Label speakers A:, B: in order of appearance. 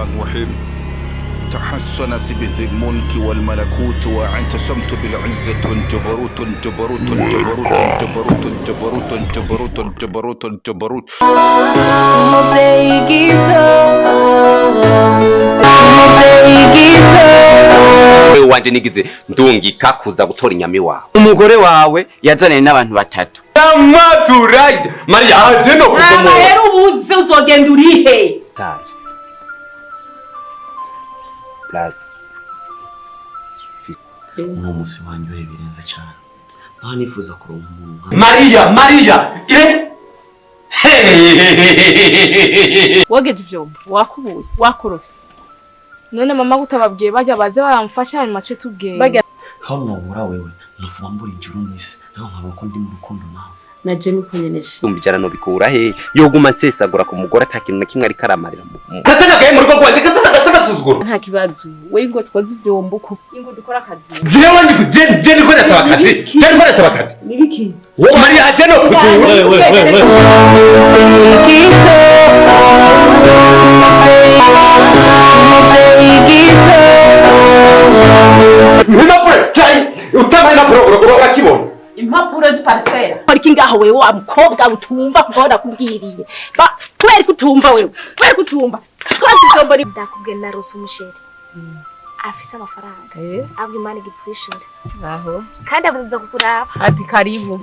A: الرحيم تحسن بذي الملك والملكوت واعتصمت بالعزة والجبروت الجبروت الجبروت الجبروت الجبروت الجبروت الجبروت الجبروت
B: wanje nigize ndungika kuza gutora inyami wawe.
C: Umugore wawe yazananye n'abantu batatu.
B: Amaturage Maria aje no kusomo.
D: Rero ubuze uzogenda urihe?
B: Tanzo. Plaza.
E: N'umusi wanjye birenze cyane. Nta nifuza kuronka umuntu.
B: Maria
D: Wogeje ivyombo wakubuye wakorofye. None mama gutababwiye bajya baze baramfasha hanyuma cyo tubwiye.
E: Hano nobura wewe nofuba mbura ijuru n'isi naho nkaba ko ndi mu rukundo nawe.
D: Naje nukunyenesha.
B: Umbicara no bikura he yoguma nsesagura ku mugore atakintu na kimwe ari karamarira mu. Kasana gaye mu rugo rwanje kasaka suzuguro.
D: Nta kibazo we ngo twoze ivyombo ko ingo dukora akazi.
B: Jewe ndi niko nasaba akazi. Je niko nasaba akazi.
D: Nibiki?
B: Wo Maria aje no kutura. Impapuro cyane utamaye impapuro urakibona.
D: Impapuro ziparisera. Ariko ngaho wewe wa mukobwa utumva kuhora kubwiriye. Ba kweri kutumva wewe. Kweri kutumva. Kandi ivyombo
F: ndakubwiye narose umusheri afise amafaranga abwo Imana igitwishure
D: aho
F: kandi abuza kukuraba
D: ati karibu